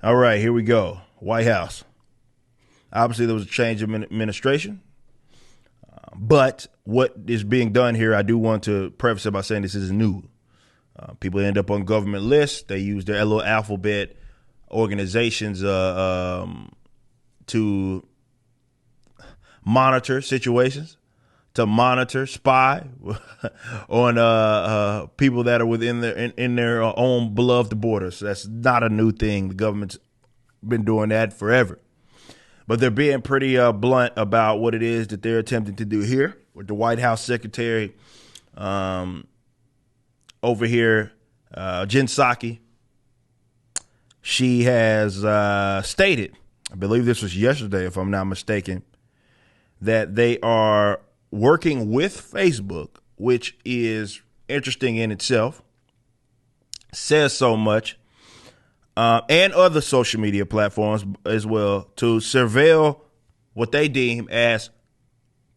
All right, here we go. White House. Obviously, there was a change of administration. But what is being done here, I do want to preface it by saying this is new. People end up on government lists. They use their little alphabet organizations to monitor situations, to monitor, spy on people that are within in their own beloved borders. That's not a new thing. The government's been doing that forever. But they're being pretty blunt about what it is that they're attempting to do here with the White House secretary over here, Jen Psaki. She has stated, I believe this was yesterday, if I'm not mistaken, that they are working with Facebook, which is interesting in itself, says so much, and other social media platforms as well, to surveil what they deem as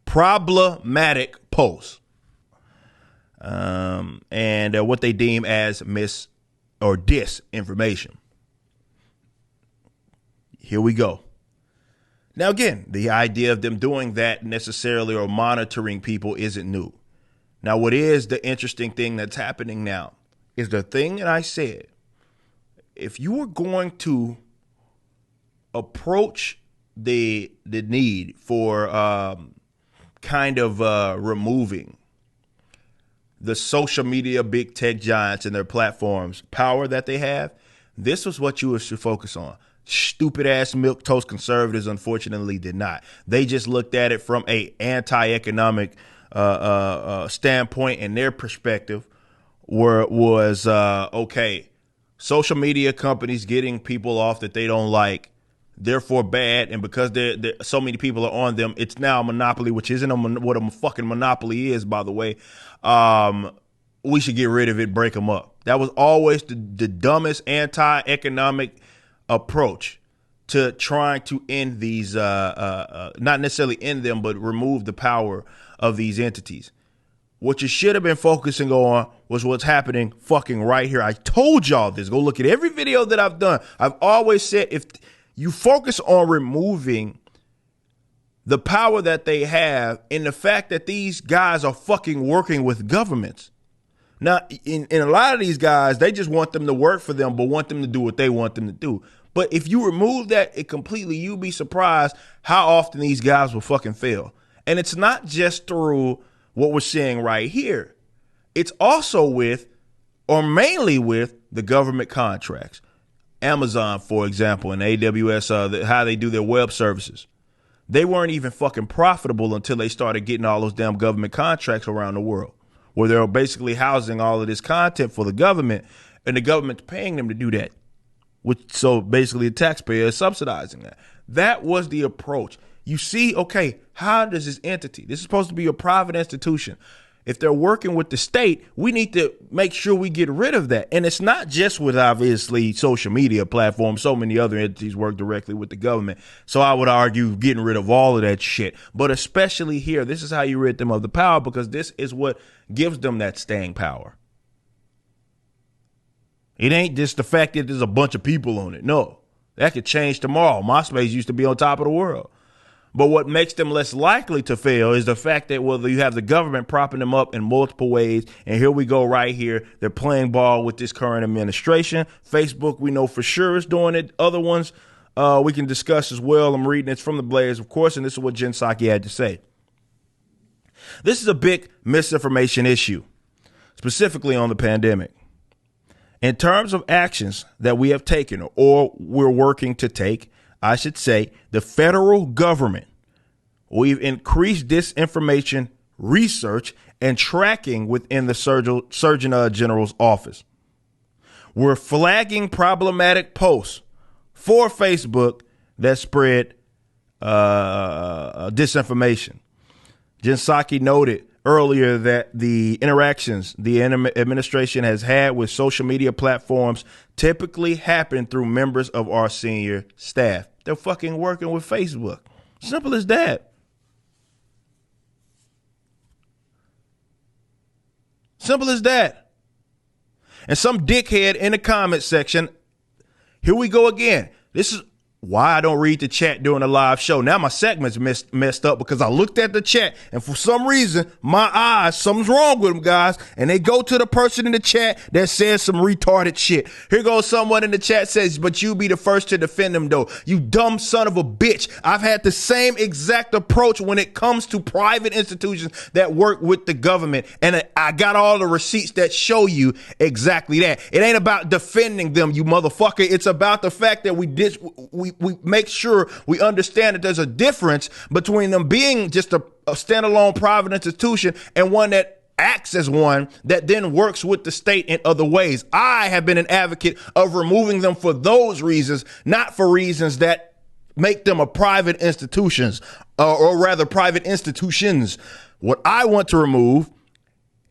problematic posts, and what they deem as mis or disinformation. Here we go. Now, again, the idea of them doing that necessarily or monitoring people isn't new. Now, what is the interesting thing that's happening now is the thing that I said. If you are going to approach the need for removing the social media big tech giants and their platforms power that they have, this was what you should focus on. Stupid ass milquetoast conservatives unfortunately did not. They just looked at it from a anti-economic standpoint, and their perspective was okay. Social media companies getting people off that they don't like, therefore bad, and because so many people are on them, it's now a monopoly, which isn't what a fucking monopoly is, by the way. We should get rid of it, break them up. That was always the dumbest anti-economic approach to trying to end these, not necessarily end them, but remove the power of these entities. What you should have been focusing on was what's happening fucking right here. I told y'all this. Go look at every video that I've done. I've always said if you focus on removing the power that they have and the fact that these guys are fucking working with governments. Now, in a lot of these guys, they just want them to work for them, but want them to do what they want them to do. But if you remove that completely, you'll be surprised how often these guys will fucking fail. And it's not just through what we're seeing right here. It's also with, or mainly with, the government contracts. Amazon, for example, and AWS, how they do their web services. They weren't even fucking profitable until they started getting all those damn government contracts around the world, where they're basically housing all of this content for the government, and the government's paying them to do that. So basically the taxpayer is subsidizing that. That was the approach. You see, okay, how does this entity, this is supposed to be a private institution. If they're working with the state, we need to make sure we get rid of that. And it's not just with, obviously, social media platforms. So many other entities work directly with the government. So I would argue getting rid of all of that shit. But especially here, this is how you rid them of the power, because this is what gives them that staying power. It ain't just the fact that there's a bunch of people on it. No, that could change tomorrow. MySpace used to be on top of the world. But what makes them less likely to fail is the fact that, well, you have the government propping them up in multiple ways. And here we go right here. They're playing ball with this current administration. Facebook, we know for sure is doing it. Other ones we can discuss as well. I'm reading it from the Blaze, of course, and this is what Jen Psaki had to say. This is a big misinformation issue, specifically on the pandemic. In terms of actions that we have taken or we're working to take, I should say, the federal government, we've increased disinformation research and tracking within the Surgeon General's office. We're flagging problematic posts for Facebook that spread disinformation. Jen Psaki noted earlier that the interactions the administration has had with social media platforms typically happen through members of our senior staff. They're fucking working with Facebook. Simple as that. Simple as that. And some dickhead in the comment section, here we go again. This is why I don't read the chat during a live show. Now my segment's messed up because I looked at the chat and for some reason, my eyes, something's wrong with them, guys. And they go to the person in the chat that says some retarded shit. Here goes someone in the chat says, but you be the first to defend them though. You dumb son of a bitch. I've had the same exact approach when it comes to private institutions that work with the government. And I got all the receipts that show you exactly that. It ain't about defending them, you motherfucker. It's about the fact that we make sure we understand that there's a difference between them being just a standalone private institution and one that acts as one that then works with the state in other ways. I have been an advocate of removing them for those reasons, not for reasons that make them a private institutions, or rather private institutions. What I want to remove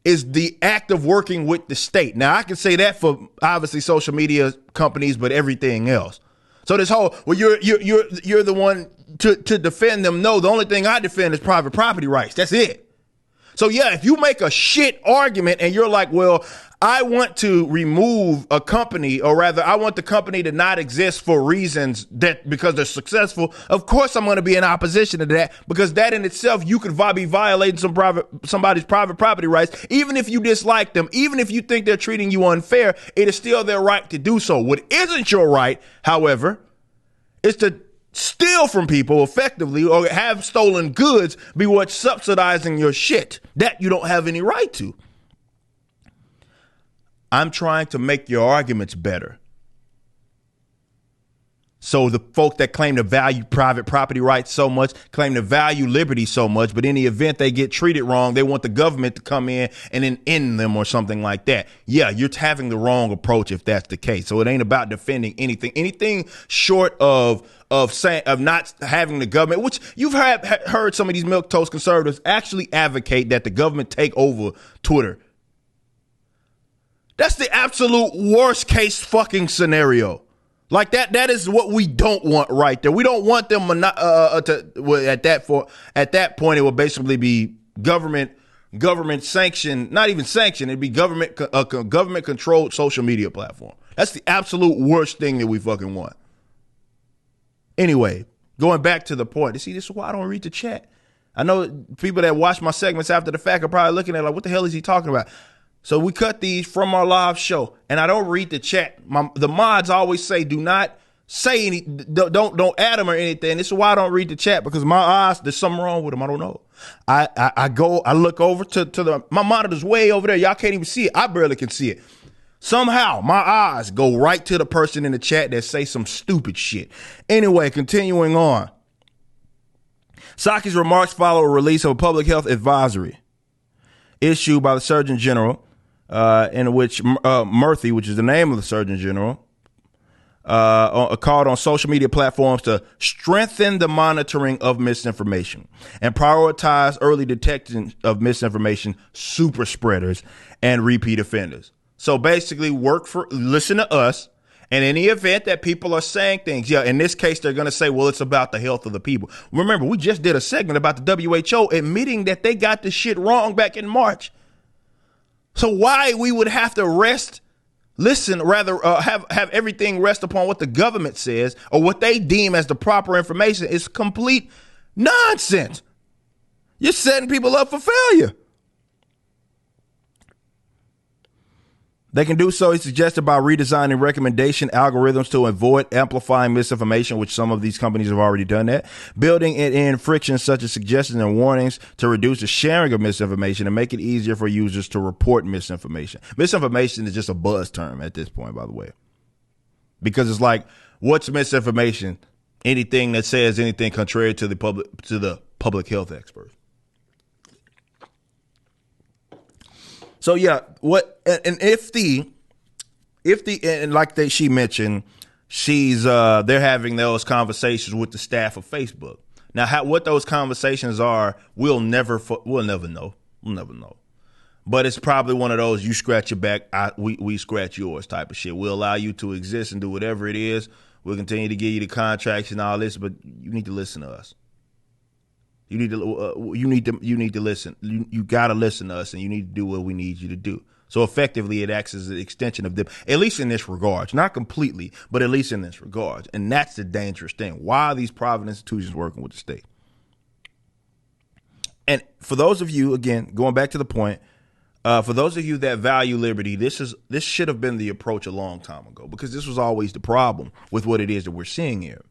is the act of working with the state. Now, I can say that for obviously social media companies, but everything else. So this whole, well, you're the one to defend them. No, the only thing I defend is private property rights. That's it. So yeah, if you make a shit argument and you're like, well, I want to remove a company, or rather I want the company to not exist for reasons that because they're successful, of course I'm going to be in opposition to that, because that in itself, you could be violating somebody's private property rights. Even if you dislike them, even if you think they're treating you unfair, it is still their right to do so. What isn't your right, however, is to steal from people effectively or have stolen goods be what's subsidizing your shit that you don't have any right to. I'm trying to make your arguments better. So the folk that claim to value private property rights so much, claim to value liberty so much, but in the event they get treated wrong, they want the government to come in and then end them or something like that. Yeah, you're having the wrong approach if that's the case. So it ain't about defending anything short of not having the government, which you've heard some of these milquetoast conservatives actually advocate that the government take over Twitter. That's the absolute worst case fucking scenario. Like that is what we don't want right there. We don't want them at that point it will basically be government sanctioned, not even sanctioned. It'd be government controlled social media platform. That's the absolute worst thing that we fucking want. Anyway, going back to the point. You see, this is why I don't read the chat. I know people that watch my segments after the fact are probably looking at it like, what the hell is he talking about? So we cut these from our live show, and I don't read the chat. The mods always say, do not say any, don't add them or anything. This is why I don't read the chat, because my eyes, there's something wrong with them. I don't know. I look over to my monitor's way over there. Y'all can't even see it. I barely can see it. Somehow my eyes go right to the person in the chat that say some stupid shit. Anyway, continuing on. Psaki's remarks follow a release of a public health advisory issued by the Surgeon General, in which Murthy, which is the name of the Surgeon General, called on social media platforms to strengthen the monitoring of misinformation and prioritize early detection of misinformation, super spreaders, and repeat offenders. So basically, listen to us. And in the event that people are saying things, yeah, in this case, they're going to say, well, it's about the health of the people. Remember, we just did a segment about the WHO admitting that they got this shit wrong back in March. So why we would have to have everything rest upon what the government says or what they deem as the proper information is complete nonsense. You're setting people up for failure. They can do so, he suggested, by redesigning recommendation algorithms to avoid amplifying misinformation, which some of these companies have already done that, building it in frictions such as suggestions and warnings to reduce the sharing of misinformation and make it easier for users to report misinformation. Misinformation is just a buzz term at this point, by the way, because it's like, what's misinformation? Anything that says anything contrary to the public health experts. So yeah, she mentioned, they're having those conversations with the staff of Facebook. Now, what those conversations are, we'll never know. But it's probably one of those, you scratch your back, we scratch yours type of shit. We'll allow you to exist and do whatever it is. We'll continue to give you the contracts and all this, but you need to listen to us. You need to listen. You got to listen to us, and you need to do what we need you to do. So effectively, it acts as an extension of them, at least in this regard. Not completely, but at least in this regard. And that's the dangerous thing. Why are these private institutions working with the state? And for those of you, again, going back to the point, for those of you that value liberty, this should have been the approach a long time ago, because this was always the problem with what it is that we're seeing here.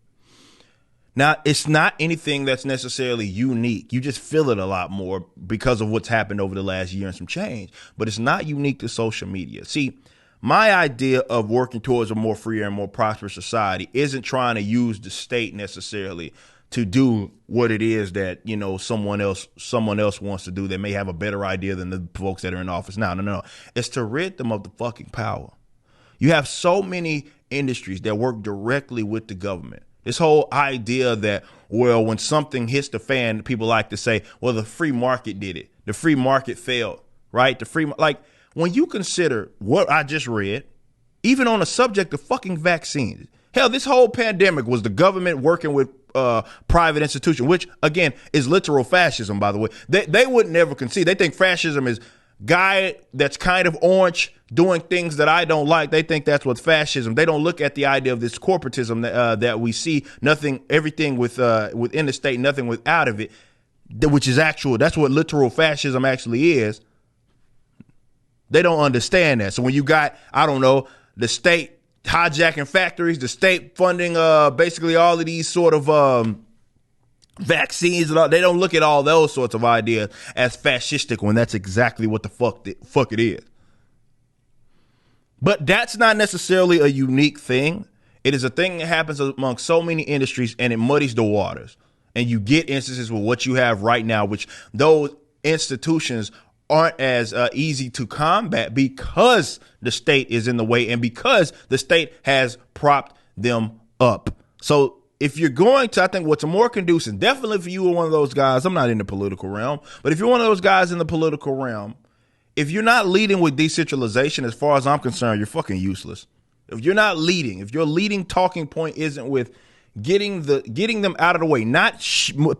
Now, it's not anything that's necessarily unique. You just feel it a lot more because of what's happened over the last year and some change. But it's not unique to social media. See, my idea of working towards a more freer and more prosperous society isn't trying to use the state necessarily to do what it is that, you know, someone else wants to do that may have a better idea than the folks that are in office now. No. It's to rid them of the fucking power. You have so many industries that work directly with the government. This whole idea that, well, when something hits the fan, people like to say, well, the free market did it. The free market failed, right? Like, when you consider what I just read, even on the subject of fucking vaccines, hell, this whole pandemic was the government working with private institution, which, again, is literal fascism, by the way. They would never concede. They think fascism is guy that's kind of orange doing things that I don't like. They think that's what's fascism. They don't look at the idea of this corporatism that we see, everything within the state, nothing without of it, which is actual. That's what literal fascism actually is. They don't understand that. So when you got, I don't know, the state hijacking factories, the state funding basically all of these sort of vaccines and all, they don't look at all those sorts of ideas as fascistic when that's exactly what the fuck it is. But that's not necessarily a unique thing. It is a thing that happens among so many industries, and it muddies the waters. And you get instances with what you have right now, which those institutions aren't as easy to combat because the state is in the way and because the state has propped them up. So if you're going to, I think what's more conducive, definitely if you were one of those guys, I'm not in the political realm, but if you're one of those guys in the political realm, if you're not leading with decentralization, as far as I'm concerned, you're fucking useless. If you're not leading, if your leading talking point isn't with getting them out of the way, not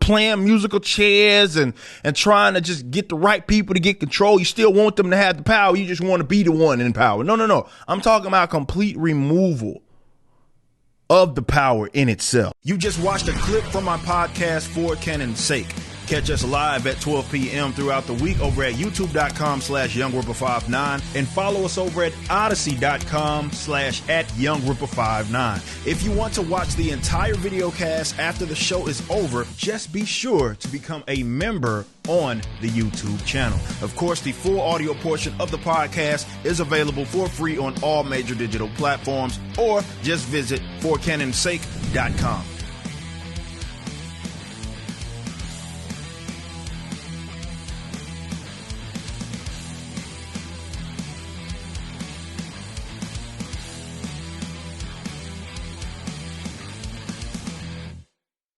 playing musical chairs and trying to just get the right people to get control. You still want them to have the power. You just want to be the one in power. No. I'm talking about complete removal of the power in itself. You just watched a clip from my podcast, For Canon's Sake. Catch us live at 12 p.m. throughout the week over at youtube.com/YoungRipper59 and follow us over at odyssey.com/@YoungRipper59. If you want to watch the entire video cast after the show is over, just be sure to become a member on the YouTube channel. Of course, the full audio portion of the podcast is available for free on all major digital platforms, or just visit forcanonsake.com.